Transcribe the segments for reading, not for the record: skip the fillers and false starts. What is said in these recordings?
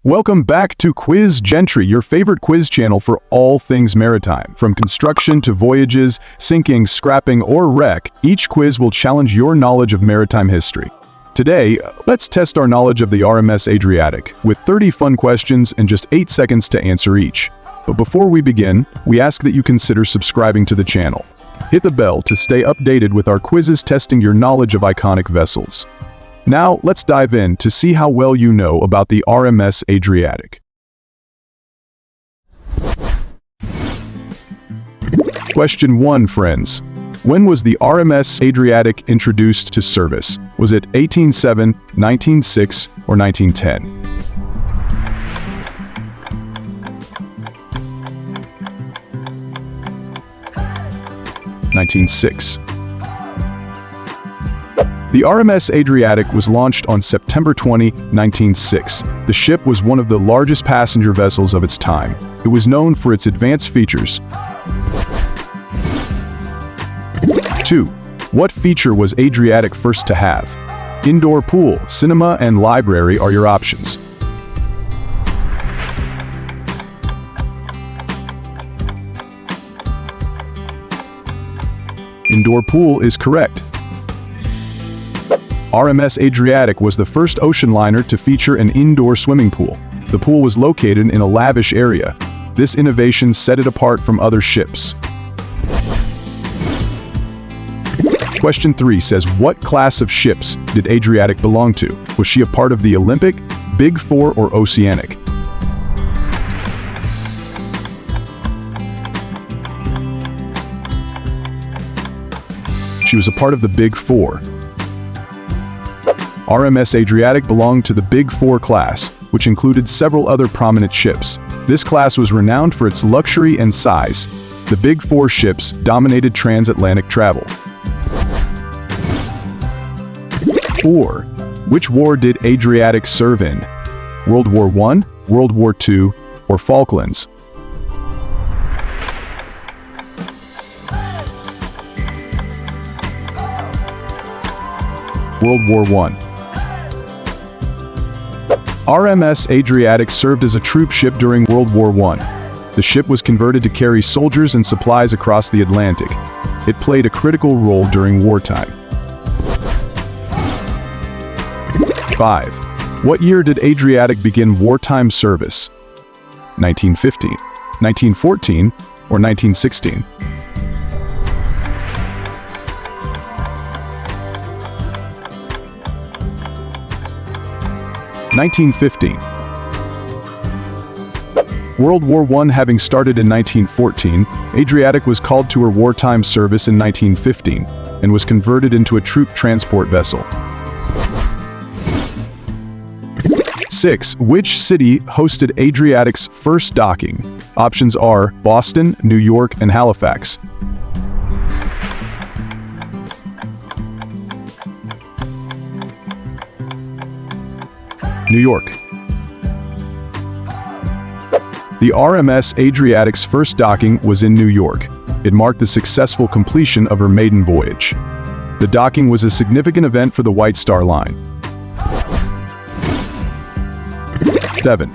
Welcome back to Quiz Gentry, your favorite quiz channel for all things maritime. From construction to voyages, sinking, scrapping, or wreck, each quiz will challenge your knowledge of maritime history. Today, let's test our knowledge of the RMS Adriatic, with 30 fun questions and just 8 seconds to answer each. But before we begin, we ask that you consider subscribing to the channel. Hit the bell to stay updated with our quizzes testing your knowledge of iconic vessels. Now, let's dive in to see how well you know about the RMS Adriatic. Question 1, friends. When was the RMS Adriatic introduced to service? Was it 1807, 1906, or 1910? (1906). The RMS Adriatic was launched on September 20, 1906. The ship was one of the largest passenger vessels of its time. It was known for its advanced features. 2. What feature was Adriatic first to have? Indoor pool, cinema, and library are your options. Indoor pool is correct. RMS Adriatic was the first ocean liner to feature an indoor swimming pool. The pool was located in a lavish area. This innovation set it apart from other ships. Question 3 says, what class of ships did Adriatic belong to? Was she a part of the Olympic, Big Four, or Oceanic? She was a part of the Big Four. RMS Adriatic belonged to the Big Four class, which included several other prominent ships. This class was renowned for its luxury and size. The Big Four ships dominated transatlantic travel. 4. Which war did Adriatic serve in? World War I, World War II, or Falklands? World War I. RMS Adriatic served as a troop ship during World War I. The ship was converted to carry soldiers and supplies across the Atlantic. It played a critical role during wartime. 5. What year did Adriatic begin wartime service? 1915, 1914, or 1916? (1915). World War I having started in 1914, Adriatic was called to her wartime service in 1915 and was converted into a troop transport vessel. 6. Which city hosted Adriatic's first docking? Options are Boston, New York, and Halifax. New York. The RMS Adriatic's first docking was in New York. It marked the successful completion of her maiden voyage. The docking was a significant event for the White Star Line. 7.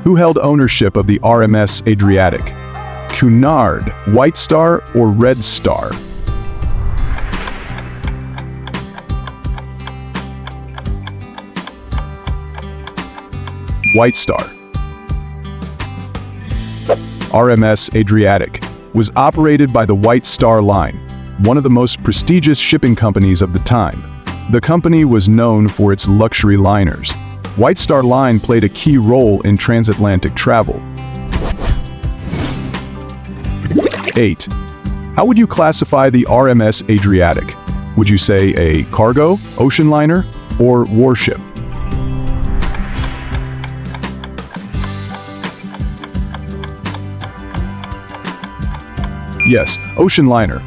Who held ownership of the RMS Adriatic? Cunard, White Star, or Red Star? White Star. RMS Adriatic was operated by the White Star Line, one of the most prestigious shipping companies of the time. The company was known for its luxury liners. White Star Line played a key role in transatlantic travel. 8. How would you classify the RMS Adriatic? Would you say a cargo, ocean liner, or warship? Yes, ocean liner.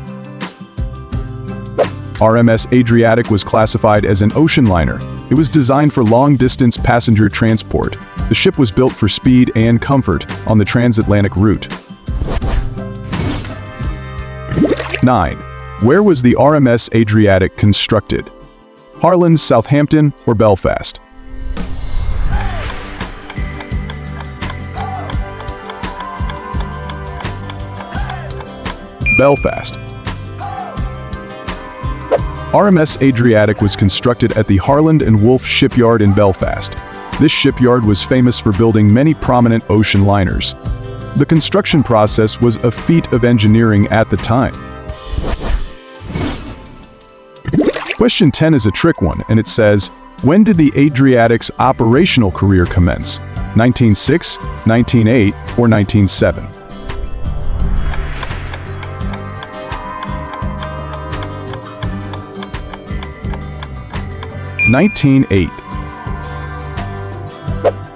RMS Adriatic was classified as an ocean liner. It was designed for long-distance passenger transport. The ship was built for speed and comfort on the transatlantic route. 9. Where was the RMS Adriatic constructed? Harland, Southampton, or Belfast? Belfast. RMS Adriatic was constructed at the Harland and Wolff shipyard in Belfast. This shipyard was famous for building many prominent ocean liners. The construction process was a feat of engineering at the time. Question 10 is a trick one, and it says, when did the Adriatic's operational career commence? 1906, 1908, or 1907?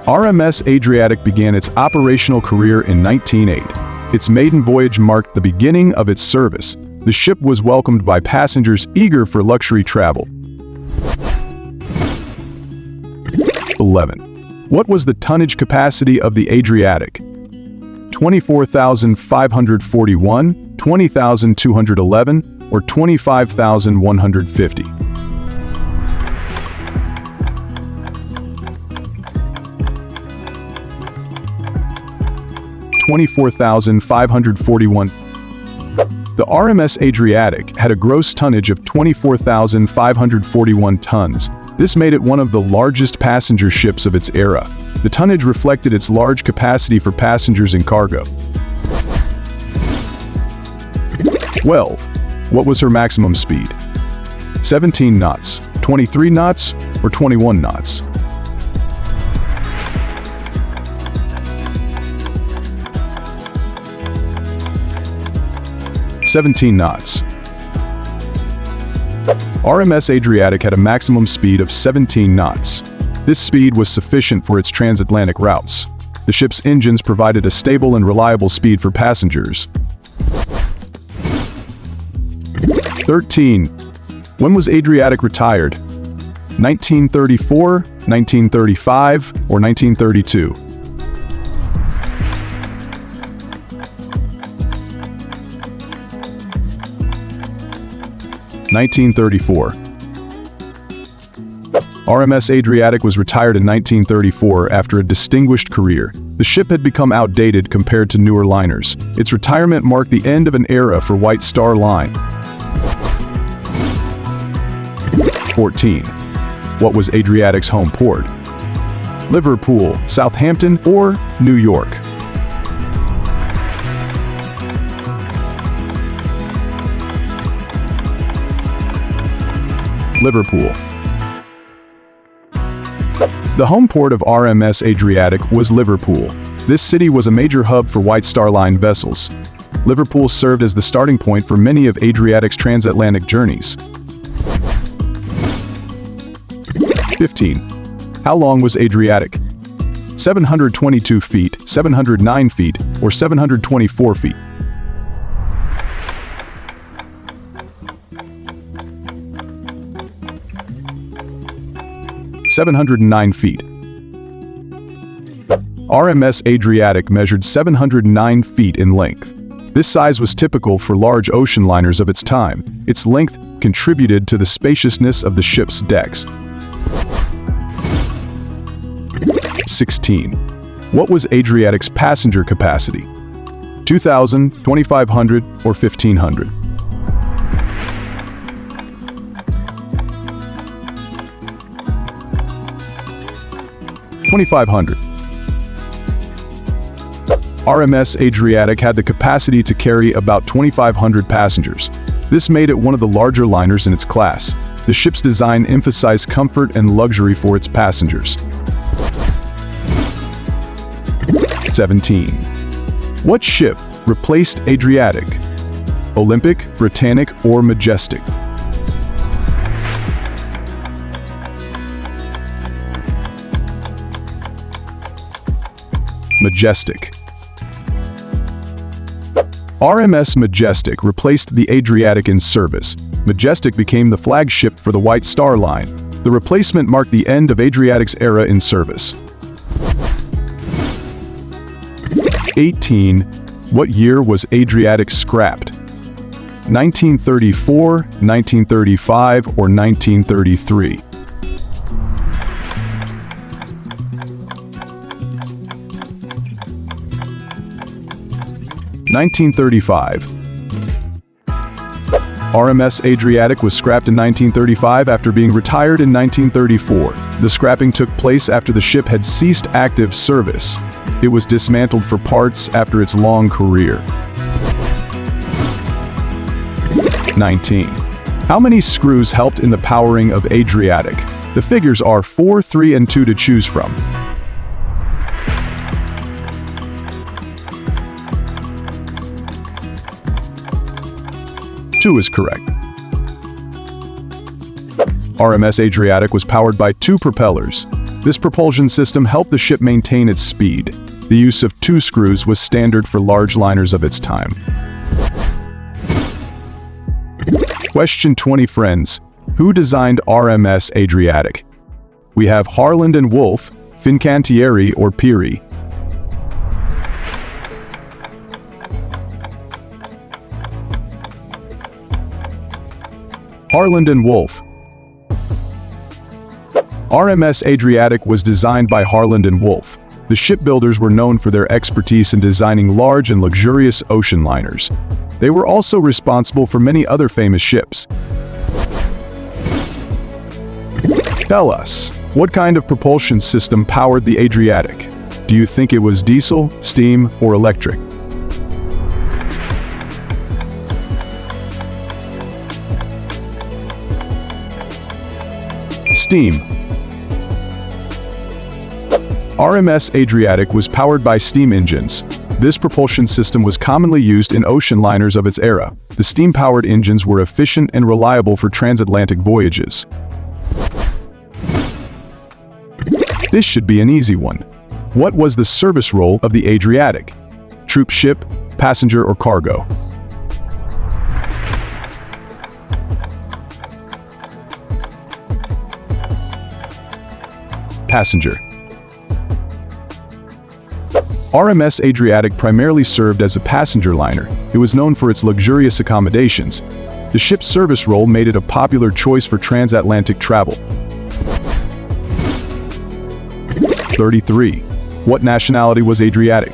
RMS Adriatic began its operational career in 1908. Its maiden voyage marked the beginning of its service. The ship was welcomed by passengers eager for luxury travel. 11. What was the tonnage capacity of the Adriatic? 24,541, 20,211, or 25,150? 24,541. The RMS Adriatic had a gross tonnage of 24,541 tons. This made it one of the largest passenger ships of its era. The tonnage reflected its large capacity for passengers and cargo. 12. What was her maximum speed? 17 knots, 23 knots, or 21 knots? 17 knots. RMS Adriatic had a maximum speed of 17 knots. This speed was sufficient for its transatlantic routes. The ship's engines provided a stable and reliable speed for passengers. 13. When was Adriatic retired? 1934, 1935, or 1932? 1934. RMS Adriatic was retired in 1934 after a distinguished career. The ship had become outdated compared to newer liners. Its retirement marked the end of an era for White Star Line. 14. What was Adriatic's home port? Liverpool, Southampton, or New York? Liverpool. The home port of RMS Adriatic was Liverpool. This city was a major hub for White Star Line vessels. Liverpool served as the starting point for many of Adriatic's transatlantic journeys. 15. How long was Adriatic? 722 feet, 709 feet, or 724 feet? 709 feet. RMS Adriatic measured 709 feet in length. This size was typical for large ocean liners of its time. Its length contributed to the spaciousness of the ship's decks. 16. What was Adriatic's passenger capacity? 2,000, 2,500, or 1,500? 2,500. RMS Adriatic had the capacity to carry about 2,500 passengers. This made it one of the larger liners in its class. The ship's design emphasized comfort and luxury for its passengers. 17. What ship replaced Adriatic? Olympic, Britannic, or Majestic? Majestic. RMS Majestic replaced the Adriatic in service. Majestic became the flagship for the White Star Line. The replacement marked the end of Adriatic's era in service. 18. What year was Adriatic scrapped? 1934, 1935, or 1933? 1935. RMS Adriatic was scrapped in 1935 after being retired in 1934. The scrapping took place after the ship had ceased active service. It was dismantled for parts after its long career. 19. How many screws helped in the powering of Adriatic? The figures are 4, 3, and 2 to choose from. 2 is correct. RMS Adriatic was powered by 2 propellers. This propulsion system helped the ship maintain its speed. The use of 2 screws was standard for large liners of its time. Question 20, friends. Who designed RMS Adriatic? We have Harland and Wolff, Fincantieri, or Peary. Harland and Wolff. RMS Adriatic was designed by Harland and Wolff. The shipbuilders were known for their expertise in designing large and luxurious ocean liners. They were also responsible for many other famous ships. Tell us, what kind of propulsion system powered the Adriatic? Do you think it was diesel, steam, or electric? Steam. RMS Adriatic was powered by steam engines. This propulsion system was commonly used in ocean liners of its era. The steam-powered engines were efficient and reliable for transatlantic voyages. This should be an easy one. What was the service role of the Adriatic? Troop ship, passenger, or cargo? Passenger. RMS Adriatic primarily served as a passenger liner. It was known for its luxurious accommodations. The ship's service role made it a popular choice for transatlantic travel. 33. What nationality was Adriatic?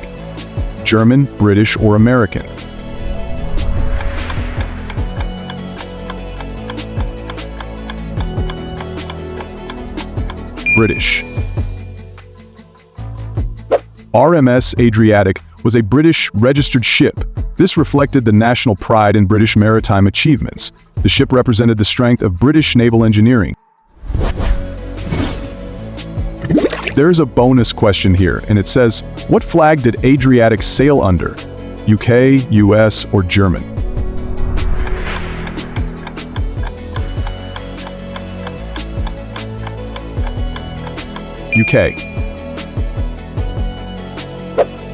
German, British, or American? British. RMS Adriatic was a British registered ship. This reflected the national pride in British maritime achievements. The ship represented the strength of British naval engineering. There's a bonus question here, and it says, what flag did Adriatic sail under? UK, US, or German? UK.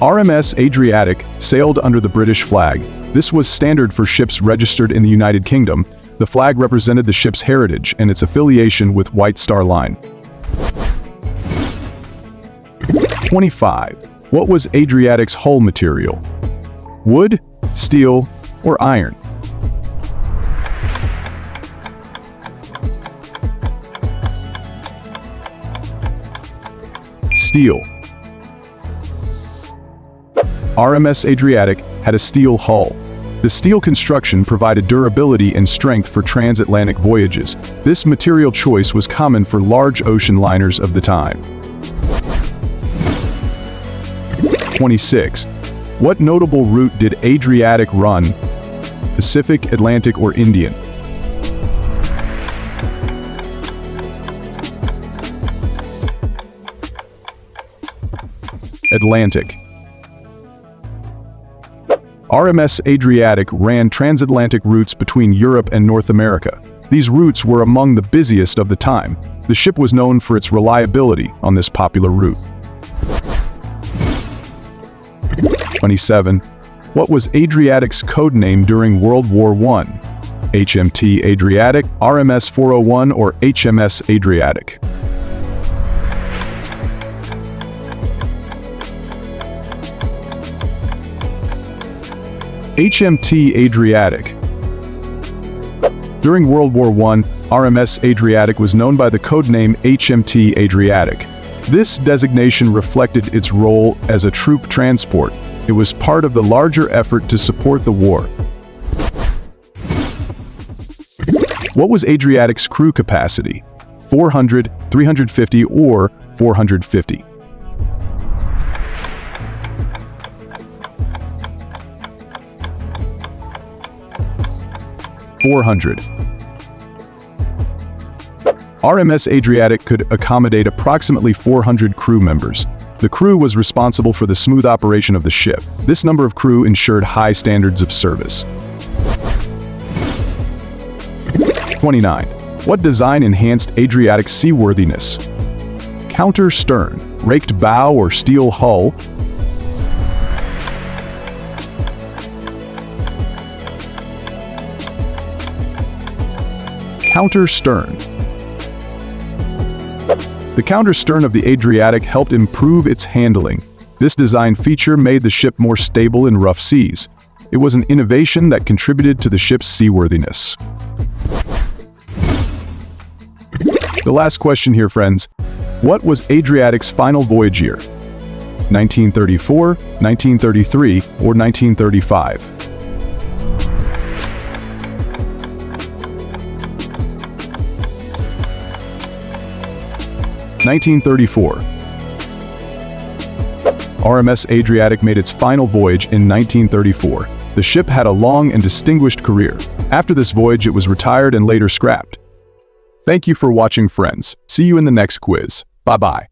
RMS Adriatic sailed under the British flag. This was standard for ships registered in the United Kingdom. The flag represented the ship's heritage and its affiliation with White Star Line. 25. What was Adriatic's hull material? Wood, steel, or iron? Steel. RMS Adriatic had a steel hull. The steel construction provided durability and strength for transatlantic voyages. This material choice was common for large ocean liners of the time. 26. What notable route did Adriatic run? Pacific, Atlantic, or Indian? Atlantic. RMS Adriatic ran transatlantic routes between Europe and North America. These routes were among the busiest of the time. The ship was known for its reliability on this popular route. 27. What was Adriatic's code name during World War I? HMT Adriatic, RMS 401, or HMS Adriatic? HMT Adriatic. During World War I, RMS Adriatic was known by the codename HMT Adriatic. This designation reflected its role as a troop transport. It was part of the larger effort to support the war. What was Adriatic's crew capacity? 400, 350, or 450? RMS Adriatic could accommodate approximately 400 crew members. The crew was responsible for the smooth operation of the ship. This number of crew ensured high standards of service. 29. What design enhanced Adriatic's seaworthiness? Counter stern, raked bow, or steel hull? Counter stern. The counter stern of the Adriatic helped improve its handling. This design feature made the ship more stable in rough seas. It was an innovation that contributed to the ship's seaworthiness. The last question here, friends. What was Adriatic's final voyage year? 1934, 1933, or 1935? 1934. RMS Adriatic made its final voyage in 1934. The ship had a long and distinguished career. After this voyage, it was retired and later scrapped. Thank you for watching, friends. See you in the next quiz. Bye-bye.